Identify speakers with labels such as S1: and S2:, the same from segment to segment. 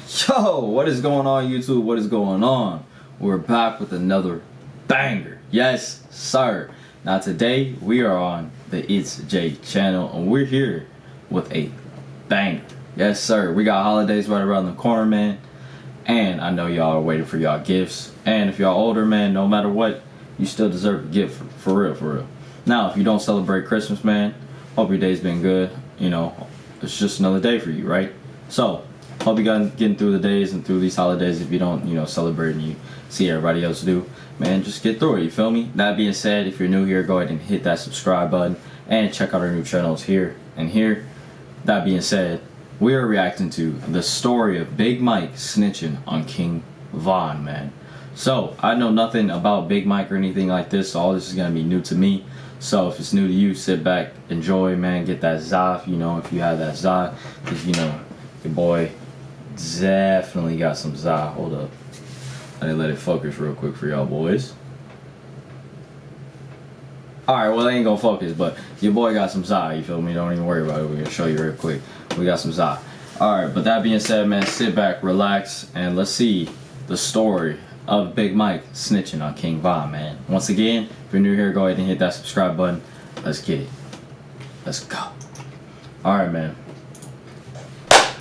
S1: Yo, what is going on, YouTube? What is going on? We're back with another banger. Yes, sir. Now today we are on the ItzJay channel and we're here with a banger. Yes, sir. We got holidays right around the corner, man. And I know y'all are waiting for y'all gifts. And if y'all older, man, no matter what, you still deserve a gift for real, for real. Now, if you don't celebrate Christmas, man, hope your day's been good. You know, it's just another day for you, right? So, hope you guys getting through the days and through these holidays. If you don't, you know, celebrate and you see everybody else do, man, just get through it, you feel me? That being said, if you're new here, go ahead and hit that subscribe button and check out our new channels here and here. That being said, we are reacting to the story of Big Mike snitching on King Von, man. So, I know nothing about Big Mike or anything like this, so all this is going to be new to me. So, if it's new to you, sit back, enjoy, man, get that za, you know, if you have that za, because, you know, your boy definitely got some za. Hold up. I didn't let it focus real quick for y'all boys. Alright, well, they ain't gonna focus, but your boy got some za, you feel me? Don't even worry about it. We're gonna show you real quick. We got some za. Alright, but that being said, man, sit back, relax, and let's see the story of Big Mike snitching on King Von, man. Once again, if you're new here, go ahead and hit that subscribe button. Let's get it. Let's go. Alright, man.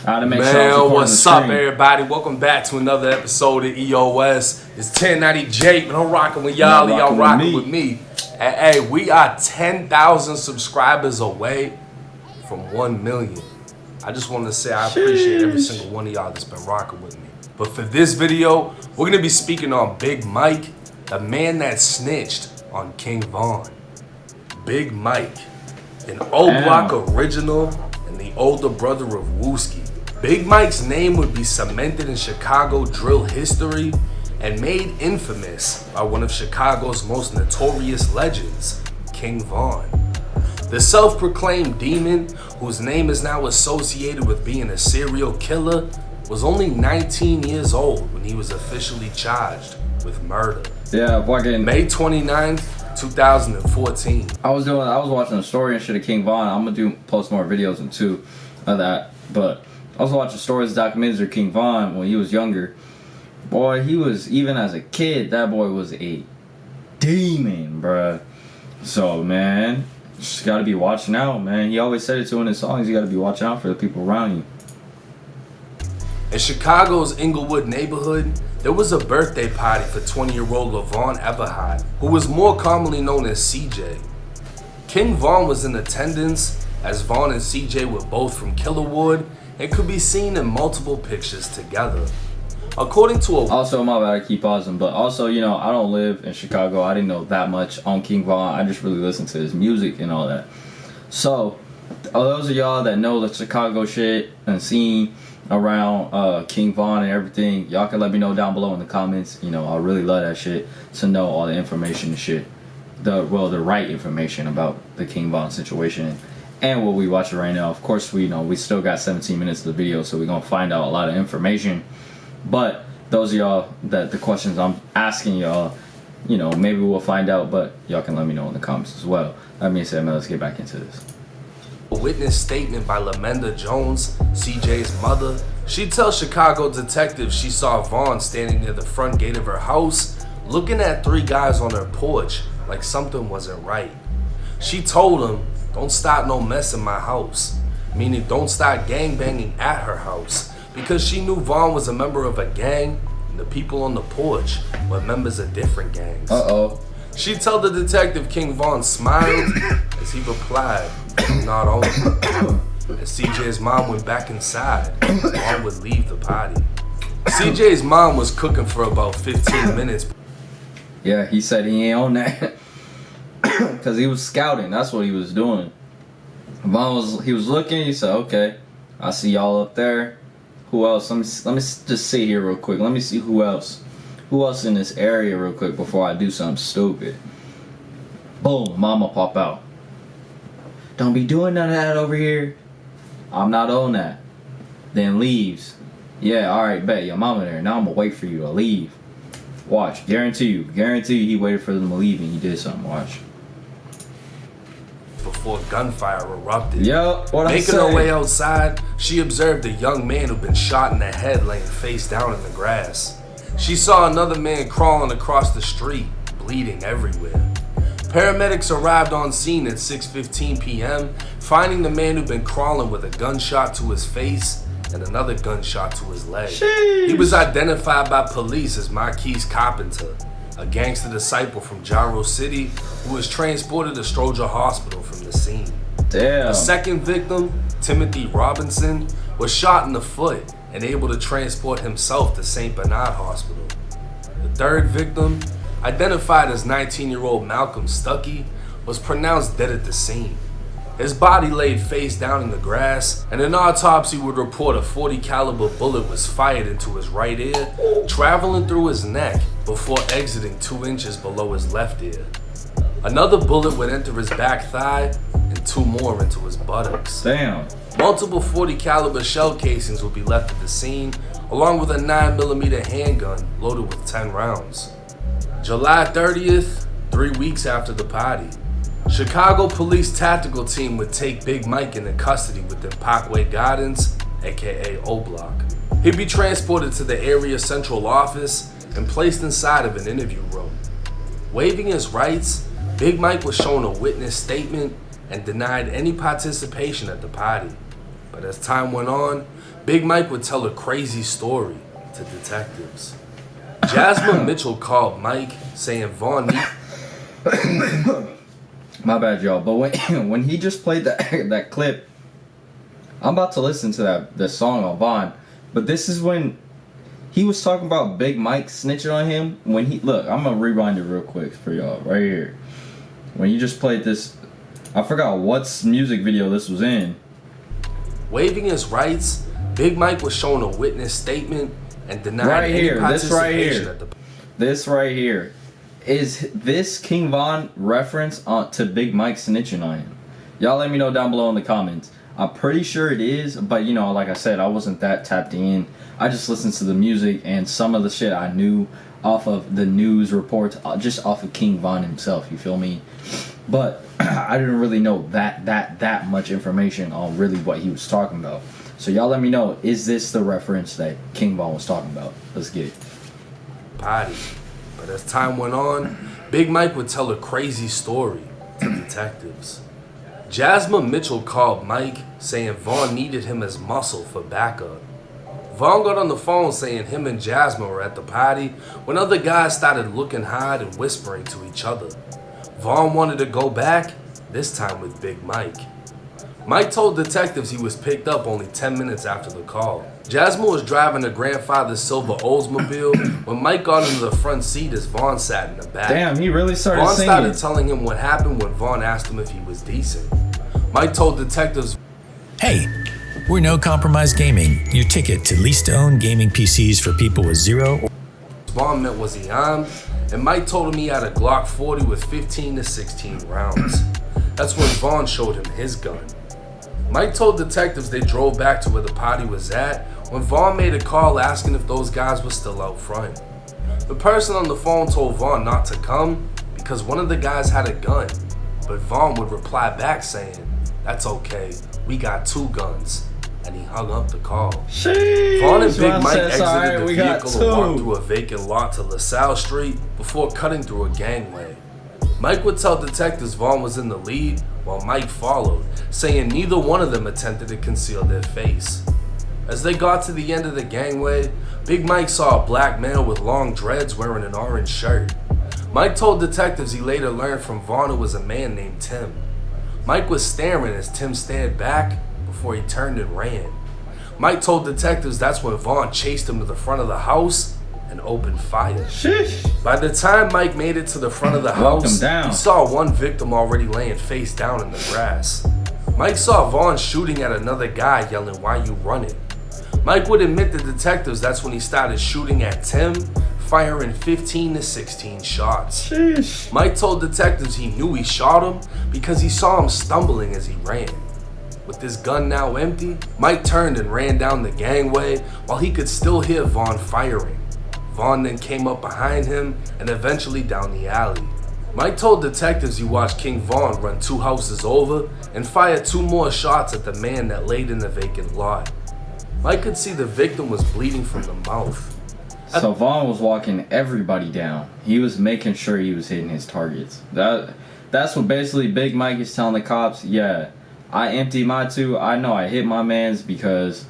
S2: What's up, everybody? Welcome back to another episode of EOS. It's 1090 Jake, and I'm rocking with y'all. Y'all rocking with me. Hey, we are 10,000 subscribers away from 1 million. I just want to say I appreciate every single one of y'all that's been rocking with me. But for this video, we're gonna be speaking on Big Mike, the man that snitched on King Von. Big Mike, an O-Block original and the older brother of Wooski. Big Mike's name would be cemented in Chicago drill history and made infamous by one of Chicago's most notorious legends, King Von. The self-proclaimed demon, whose name is now associated with being a serial killer, was only 19 years old when he was officially charged with murder.
S1: Yeah, fucking
S2: May 29th, 2014.
S1: I was watching a story and shit of King Von. I'm gonna post more videos and too of that, but I was watching stories, documentaries of King Von when he was younger. Boy, he was, even as a kid, that boy was a demon, bruh. So, man, just gotta be watching out, man. He always said it too in his songs. You gotta be watching out for the people around you.
S2: In Chicago's Inglewood neighborhood, there was a birthday party for 20-year-old LaVon Everhart, who was more commonly known as CJ. King Von was in attendance, as Von and CJ were both from Killerwood and could be seen in multiple pictures together. According to a... Also, my bad, I keep pausing, but also, you know, I don't live in Chicago. I didn't know that much on King Von. I just really listened to his music and all that. So, those of y'all that know the Chicago shit and scene around King Von and everything, y'all can let me know down below in the comments. You know, I really love that shit, to know all the information and shit. The right information about the King Von situation and what we watching right now. Of course, we know we still got 17 minutes of the video, so we're gonna find out a lot of information. But those of y'all that the questions I'm asking y'all, you know, maybe we'll find out, but y'all can let me know in the comments as well. That being said, man, let's get back into this. A witness statement by Lamenda Jones, CJ's mother. She tells Chicago detectives she saw Von standing near the front gate of her house, looking at 3 guys on her porch like something wasn't right. She told him, "Don't start no mess in my house," meaning don't start gangbanging at her house, because she knew Von was a member of a gang and the people on the porch were members of different gangs. She told the detective King Von smiled as he replied, "Not only." As CJ's mom went back inside, Von would leave the party. CJ's mom was cooking for about 15 minutes.
S1: Yeah, he said he ain't on that. Because he was scouting. That's what he was doing. Von was looking. He said, "Okay, I see y'all up there. Who else? Let me just see here real quick. Let me see who else in this area real quick before I do something stupid." Boom, mama pop out. "Don't be doing none of that over here. I'm not on that." Then leaves. "Yeah, alright, bet your mama there. Now I'm gonna wait for you to leave. Watch, guarantee you he waited for them to leave and he did something. Watch."
S2: before gunfire erupted.
S1: Yup, what I
S2: Making
S1: say.
S2: her way outside, she observed a young man who'd been shot in the head laying face down in the grass. She saw another man crawling across the street, bleeding everywhere. Paramedics arrived on scene at 6:15 p.m., finding the man who'd been crawling with a gunshot to his face and another gunshot to his leg.
S1: Sheesh.
S2: He was identified by police as Marquise Carpenter, a gangster disciple from Gyro City who was transported to Stroger Hospital from the scene.
S1: Damn.
S2: The second victim, Timothy Robinson, was shot in the foot and able to transport himself to St. Bernard Hospital. The third victim, identified as 19-year-old Malcolm Stuckey, was pronounced dead at the scene. His body laid face down in the grass, and an autopsy would report a .40 caliber bullet was fired into his right ear, traveling through his neck before exiting 2 inches below his left ear. Another bullet would enter his back thigh, and 2 more into his buttocks.
S1: Damn.
S2: Multiple .40 caliber shell casings would be left at the scene, along with a 9mm handgun loaded with 10 rounds. July 30th, 3 weeks after the party, Chicago Police Tactical Team would take Big Mike into custody within Parkway Gardens, aka O-Block. He'd be transported to the area central office and placed inside of an interview room. Waiving his rights, Big Mike was shown a witness statement and denied any participation at the party. But as time went on, Big Mike would tell a crazy story to detectives. Jasmine Mitchell called Mike, saying Vaughn
S1: My bad, y'all. But when he just played that clip, I'm about to listen to the song on Vaughn. But this is when he was talking about Big Mike snitching on him. When he look, I'm gonna rewind it real quick for y'all right here. When he just played this, I forgot what music video this was in.
S2: Waiving his rights, Big Mike was shown a witness statement and denied
S1: Right
S2: any
S1: here,
S2: participation at the
S1: This right here. Is this King Von reference to Big Mike snitching on him? Y'all let me know down below in the comments. I'm pretty sure it is, but you know, like I said, I wasn't that tapped in. I just listened to the music and some of the shit I knew off of the news reports, just off of King Von himself, you feel me? But I didn't really know that much information on really what he was talking about. So y'all let me know, is this the reference that King Von was talking about? Let's get it.
S2: party. But as time went on, Big Mike would tell a crazy story to detectives. Jasmine Mitchell called Mike, saying Vaughn needed him as muscle for backup. Vaughn got on the phone saying him and Jasmine were at the party when other guys started looking hard and whispering to each other. Vaughn wanted to go back, this time with Big Mike. Mike told detectives he was picked up only 10 minutes after the call. Jasmine was driving her grandfather's silver Oldsmobile when Mike got into the front seat as Vaughn sat in the back.
S1: Damn, he really started
S2: Vaughn
S1: singing.
S2: started telling him what happened when Vaughn asked him if he was decent. Mike told detectives,
S3: Hey, we're No Compromise Gaming, your ticket to lease-to-own gaming PCs for people with zero.
S2: Vaughn meant was he armed, and Mike told him he had a Glock 40 with 15 to 16 rounds. That's when Vaughn showed him his gun. Mike told detectives they drove back to where the party was at when Vaughn made a call asking if those guys were still out front. The person on the phone told Vaughn not to come because one of the guys had a gun, but Vaughn would reply back saying, "That's okay, we got 2 guns," and he hung up the call.
S1: Sheesh,
S2: Vaughn and Big
S1: Ron
S2: Mike
S1: says,
S2: exited
S1: "Alright,
S2: the
S1: we got
S2: vehicle and walked
S1: 2."
S2: through a vacant lot to LaSalle Street before cutting through a gangway. Mike would tell detectives Vaughn was in the lead while Mike followed, saying neither one of them attempted to conceal their face. As they got to the end of the gangway, Big Mike saw a black male with long dreads wearing an orange shirt. Mike told detectives he later learned from Vaughn it was a man named Tim. Mike was staring as Tim stared back before he turned and ran. Mike told detectives that's when Vaughn chased him to the front of the house and opened fire.
S1: Sheesh.
S2: By the time Mike made it to the front of the
S1: Walked
S2: house,
S1: him down.
S2: he saw one victim already laying face down in the grass. Mike saw Vaughn shooting at another guy, yelling, "Why you running?" Mike would admit to detectives that's when he started shooting at Tim, firing 15 to 16 shots.
S1: Sheesh.
S2: Mike told detectives he knew he shot him because he saw him stumbling as he ran. With his gun now empty, Mike turned and ran down the gangway while he could still hear Vaughn firing. Vaughn then came up behind him and eventually down the alley. Mike told detectives he watched King Vaughn run 2 houses over and fire 2 more shots at the man that laid in the vacant lot. Mike could see the victim was bleeding from the mouth.
S1: So Vaughn was walking everybody down. He was making sure he was hitting his targets. That's what basically Big Mike is telling the cops. Yeah, I emptied my 2. I know I hit my man's because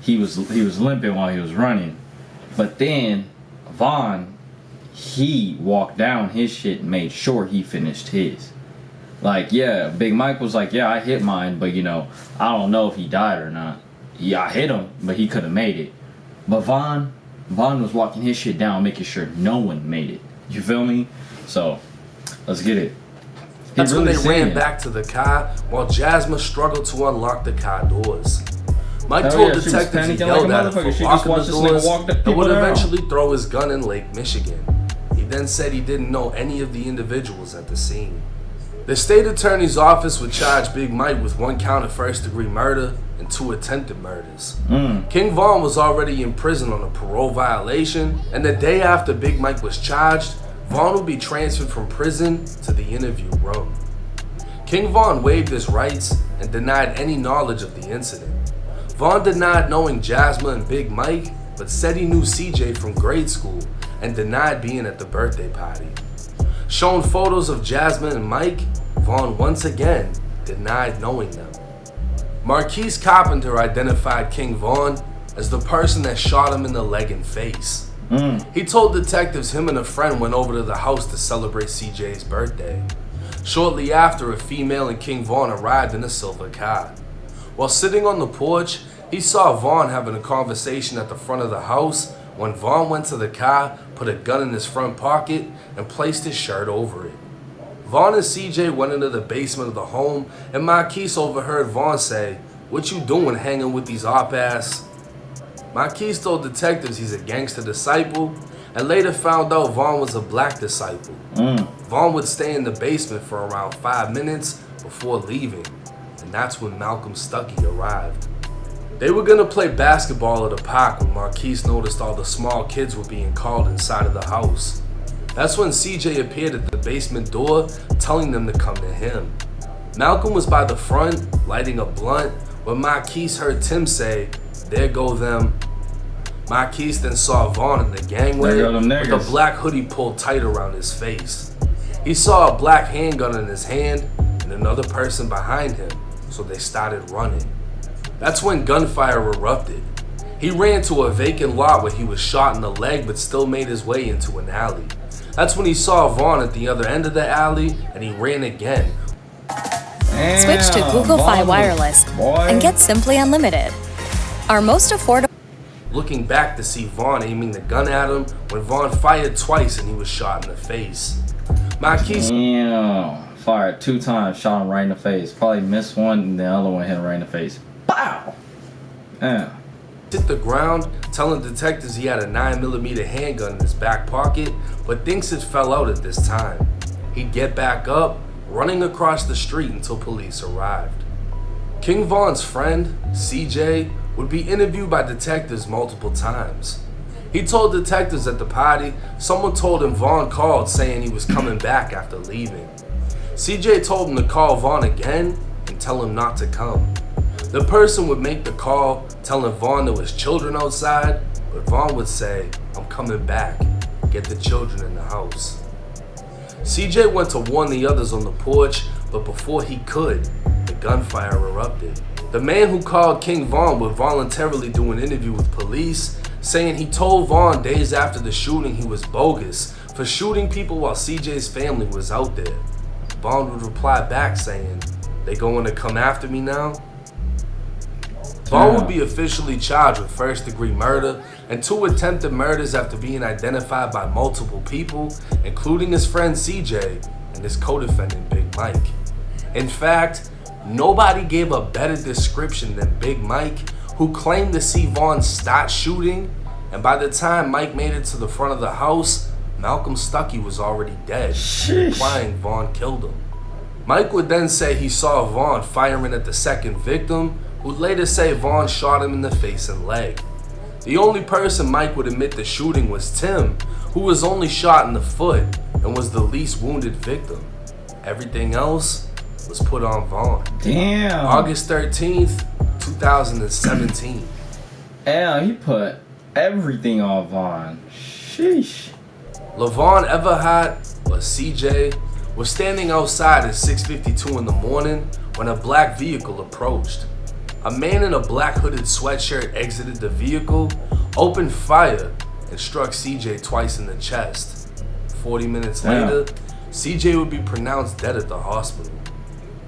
S1: he was limping while he was running. But then Vaughn, he walked down his shit and made sure he finished his. Like, yeah, Big Mike was like, yeah, I hit mine, but you know, I don't know if he died or not. Yeah, I hit him, but he could have made it. But Vaughn was walking his shit down, making sure no one made it. You feel me? So, let's get it.
S2: That's when they ran back to the car while Jasmine struggled to unlock the car doors. Mike told detectives he yelled at her for locking the doors and would eventually throw his gun in Lake Michigan. He then said he didn't know any of the individuals at the scene. The state attorney's office would charge Big Mike with 1 count of first-degree murder and 2 attempted murders. King Vaughn was already in prison on a parole violation, and the day after Big Mike was charged, Vaughn would be transferred from prison to the interview room. King Vaughn waived his rights and denied any knowledge of the incident. Vaughn denied knowing Jasmine and Big Mike, but said he knew CJ from grade school and denied being at the birthday party. Shown photos of Jasmine and Mike, Vaughn once again denied knowing them. Marquise Carpenter identified King Vaughn as the person that shot him in the leg and face. He told detectives him and a friend went over to the house to celebrate CJ's birthday. Shortly after, a female and King Vaughn arrived in a silver car. While sitting on the porch, he saw Vaughn having a conversation at the front of the house when Vaughn went to the car, put a gun in his front pocket, and placed his shirt over it. Vaughn and CJ went into the basement of the home, and Marquise overheard Vaughn say, "What you doing hanging with these op-ass?" Marquise told detectives he's a gangster disciple, and later found out Vaughn was a black disciple. Vaughn would stay in the basement for around 5 minutes before leaving, and that's when Malcolm Stuckey arrived. They were gonna play basketball at a park when Marquise noticed all the small kids were being called inside of the house. That's when CJ appeared at the basement door, telling them to come to him. Malcolm was by the front, lighting a blunt, when Marquise heard Tim say, "There go them." Marquise then saw Vaughn in the gangway with a black hoodie pulled tight around his face. He saw a black handgun in his hand and another person behind him, so they started running. That's when gunfire erupted. He ran to a vacant lot where he was shot in the leg but still made his way into an alley. That's when he saw Vaughn at the other end of the alley and he ran again.
S4: Switch to Google Fi Wireless and get Simply Unlimited. Our most affordable.
S2: Looking back to see Vaughn aiming the gun at him when Vaughn fired twice and he was shot in the face. Marquise
S1: fired 2 times, shot him right in the face. Probably missed one and the other one hit him right in the face. Pow!
S2: Hit the ground, telling detectives he had a 9mm handgun in his back pocket, but thinks it fell out at this time. He'd get back up, running across the street until police arrived. King Vaughn's friend, CJ, would be interviewed by detectives multiple times. He told detectives at the party someone told him Vaughn called saying he was coming back after leaving. CJ told him to call Vaughn again and tell him not to come. The person would make the call, telling Vaughn there was children outside, but Vaughn would say, "I'm coming back, get the children in the house." CJ went to warn the others on the porch, but before he could, the gunfire erupted. The man who called King Vaughn would voluntarily do an interview with police, saying he told Vaughn days after the shooting he was bogus for shooting people while CJ's family was out there. Vaughn would reply back saying, "They going to come after me now?" Vaughn would be officially charged with first-degree murder and 2 attempted murders after being identified by multiple people, including his friend CJ and his co-defendant Big Mike. In fact, nobody gave a better description than Big Mike, who claimed to see Vaughn start shooting, and by the time Mike made it to the front of the house, Malcolm Stuckey was already dead, implying Vaughn killed him. Mike would then say he saw Vaughn firing at the second victim, who would later say Vaughn shot him in the face and leg. The only person Mike would admit the shooting was Tim, who was only shot in the foot and was the least wounded victim. Everything else was put on Vaughn.
S1: Damn.
S2: August 13th, 2017.
S1: Damn, he put everything on Vaughn. Sheesh.
S2: LaVon Everhart, or CJ, was standing outside at 6:52 in the morning when a black vehicle approached. A man in a black hooded sweatshirt exited the vehicle, opened fire, and struck CJ twice in the chest. 40 minutes later, CJ would be pronounced dead at the hospital.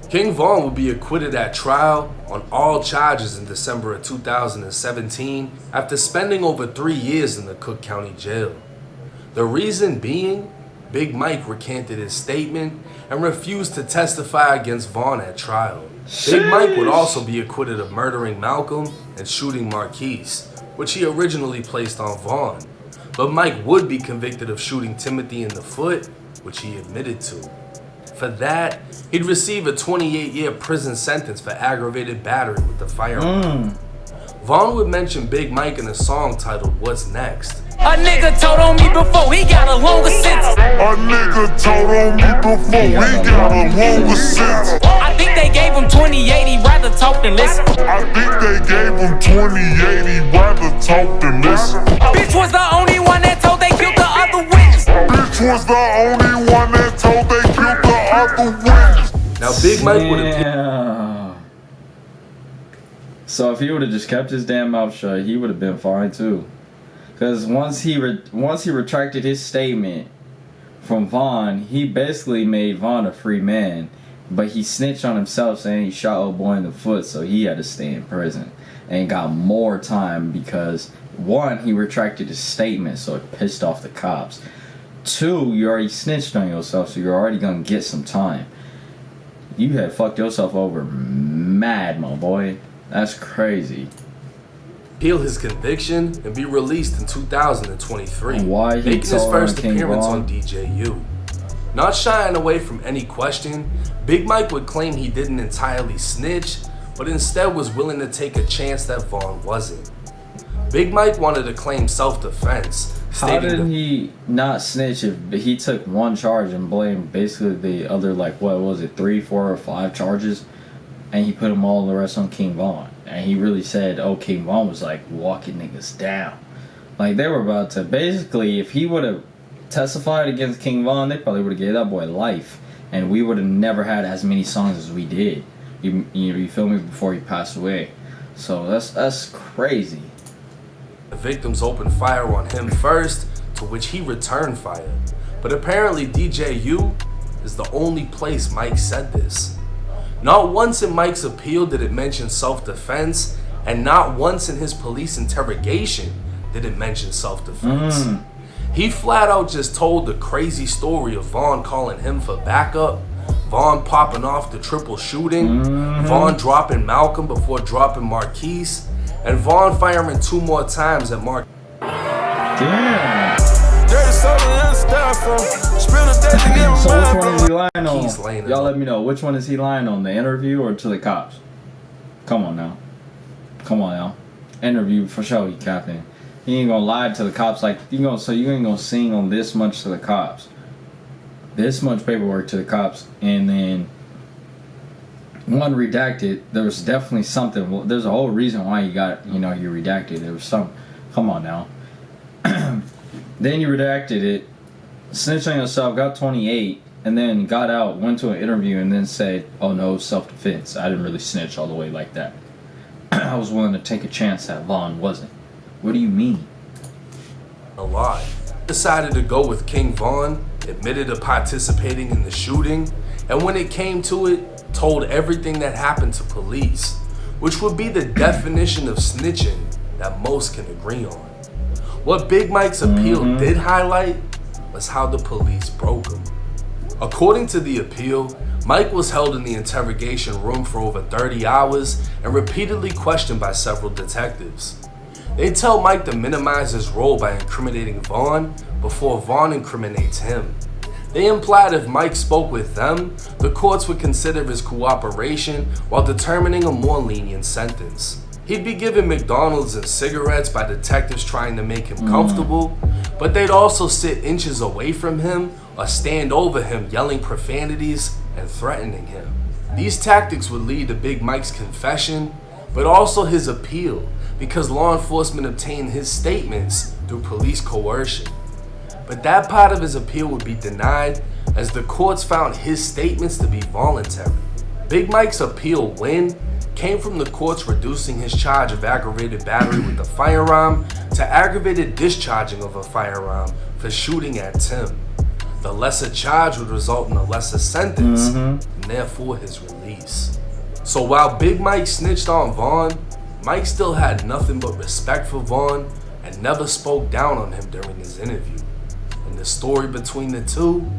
S2: King Vaughn would be acquitted at trial on all charges in December of 2017 after spending over 3 years in the Cook County Jail. The reason being, Big Mike recanted his statement and refused to testify against Vaughn at trial. Big Mike would also be acquitted of murdering Malcolm and shooting Marquise, which he originally placed on Vaughn. But Mike would be convicted of shooting Timothy in the foot, which he admitted to. For that, he'd receive a 28-year prison sentence for aggravated battery with the firearm. Vaughn would mention Big Mike in a song titled What's Next.
S5: A nigga told on me before he got a longer sentence.
S6: A nigga told on me before he got a longer sentence.
S5: I think they gave him 2080, rather talk than listen.
S6: I think they gave him 2080, rather talk than listen.
S5: Bitch was the only one that told they killed the other witness.
S6: Bitch was the only one that told they killed the other witness.
S2: Now Big Mike would have...
S1: Damn. So if he would have just kept his damn mouth shut, he would have been fine too. Because once he retracted his statement from Vaughn, he basically made Vaughn a free man. But he snitched on himself saying he shot old boy in the foot, so he had to stay in prison. And got more time because, one, he retracted his statement, so it pissed off the cops. Two, you already snitched on yourself, so you're already going to get some time. You had fucked yourself over mad, my boy. That's crazy.
S2: Appeal his conviction and be released in 2023,
S1: Why he
S2: making his
S1: told
S2: first
S1: on King
S2: appearance
S1: Vaughn?
S2: on DJU. Not shying away from any question, Big Mike would claim he didn't entirely snitch, but instead was willing to take a chance that Vaughn wasn't. Big Mike wanted to claim self-defense.
S1: How did he not snitch if he took one charge and blamed basically the other, like, what was it, 3, 4, or 5 charges? And he put them all the rest on King Vaughn. And he really said, oh, King Vaughn was like walking niggas down. Like they were about to, basically, if he would have testified against King Vaughn, they probably would have gave that boy life. And we would have never had as many songs as we did. You feel me, before he passed away. So that's crazy.
S2: The victims opened fire on him first, to which he returned fire. But apparently DJU is the only place Mike said this. Not once in Mike's appeal did it mention self-defense, and not once in his police interrogation did it mention self-defense. He flat out just told the crazy story of Vaughn calling him for backup, Vaughn popping off the triple shooting, Vaughn dropping Malcolm before dropping Marquise, and Vaughn firing 2 more times at Marquise.
S1: Damn. So which one is he lying
S2: He's laying
S1: on?
S2: it
S1: Y'all
S2: on.
S1: let me know. Which one is he lying on? The interview or to the cops? Come on now. Come on now. Interview for sure he capping. He ain't gonna lie to the cops like you ain't gonna sing on this much to the cops. This much paperwork to the cops, and then one redacted. There was definitely something. Well, there's a whole reason why you got, you redacted. There was some. Come on now. Then you redacted it, snitched on yourself, got 28, and then got out, went to an interview, and then said, oh no, self-defense. I didn't really snitch all the way like that. I was willing to take a chance that Vaughn wasn't. What do you mean?
S2: A lie. Decided to go with King Vaughn, admitted to participating in the shooting, and when it came to it, told everything that happened to police, which would be the definition of snitching that most can agree on. What Big Mike's appeal did highlight was how the police broke him. According to the appeal, Mike was held in the interrogation room for over 30 hours and repeatedly questioned by several detectives. They tell Mike to minimize his role by incriminating Vaughn before Vaughn incriminates him. They implied if Mike spoke with them, the courts would consider his cooperation while determining a more lenient sentence. He'd be given McDonald's and cigarettes by detectives trying to make him comfortable, but they'd also sit inches away from him or stand over him yelling profanities and threatening him. These tactics would lead to Big Mike's confession, but also his appeal, because law enforcement obtained his statements through police coercion. But that part of his appeal would be denied as the courts found his statements to be voluntary. Big Mike's appeal win came from the courts reducing his charge of aggravated battery with a firearm to aggravated discharging of a firearm for shooting at Tim. The lesser charge would result in a lesser sentence, and therefore his release. So while Big Mike snitched on Vaughn, Mike still had nothing but respect for Vaughn and never spoke down on him during his interview. And the story between the two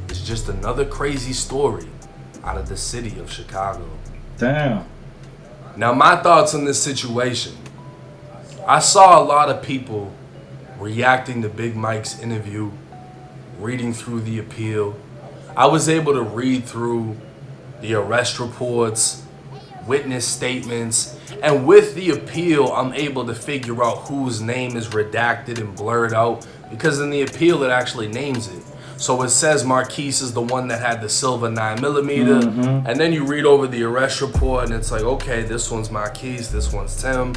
S2: is just another crazy story out of the city of Chicago.
S1: Damn.
S2: Now my thoughts on this situation. I saw a lot of people reacting to Big Mike's interview, reading through the appeal. I was able to read through the arrest reports, witness statements, and with the appeal, I'm able to figure out whose name is redacted and blurred out, because in the appeal, it actually names it. So it says Marquise is the one that had the silver 9mm, and then you read over the arrest report, and it's like, okay, this one's Marquise, this one's Tim.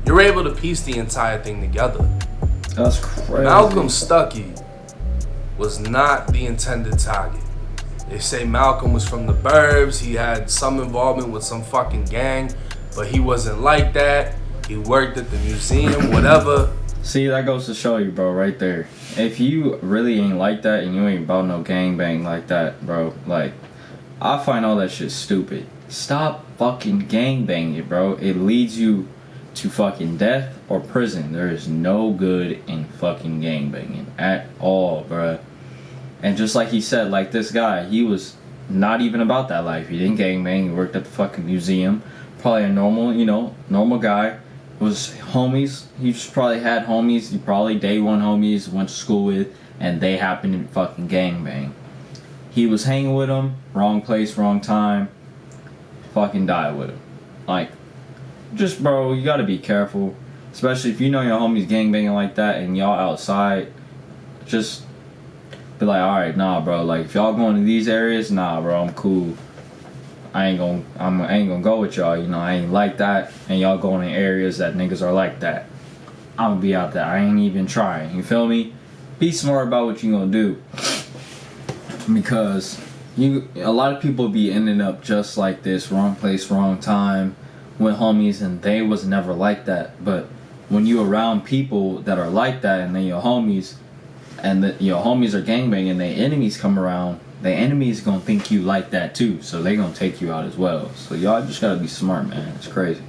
S2: You're able to piece the entire thing together.
S1: That's crazy.
S2: Malcolm Stuckey was not the intended target. They say Malcolm was from the burbs, he had some involvement with some fucking gang, but he wasn't like that. He worked at the museum, whatever.
S1: See, that goes to show you, bro, right there. If you really ain't like that and you ain't about no gangbang like that, bro, like, I find all that shit stupid. Stop fucking gangbanging, bro. It leads you to fucking death or prison. There is no good in fucking gangbanging at all, bro. And just like he said, like this guy, he was not even about that life. He didn't gangbang. He worked at the fucking museum. Probably a normal, normal guy. Was homies. He just probably had homies. He probably day one homies went to school with, and they happened to fucking gangbang. He was hanging with them. Wrong place, wrong time. Fucking died with him. Like, just bro, you gotta be careful. Especially if you know your homies gangbanging like that and y'all outside. Just be like, alright, nah, bro. Like, if y'all going to these areas, nah, bro, I'm cool. I ain't gonna go with y'all, I ain't like that, and y'all going in areas that niggas are like that. I'm gonna be out there. I ain't even trying. You feel me? Be smart about what you gonna do, because a lot of people be ending up just like this, wrong place, wrong time, with homies, and they was never like that. But when you around people that are like that, and then your homies, your homies are gangbanging, and their enemies come around. The enemies gonna think you like that too, so they gonna take you out as well. So y'all just gotta be smart, man. It's crazy.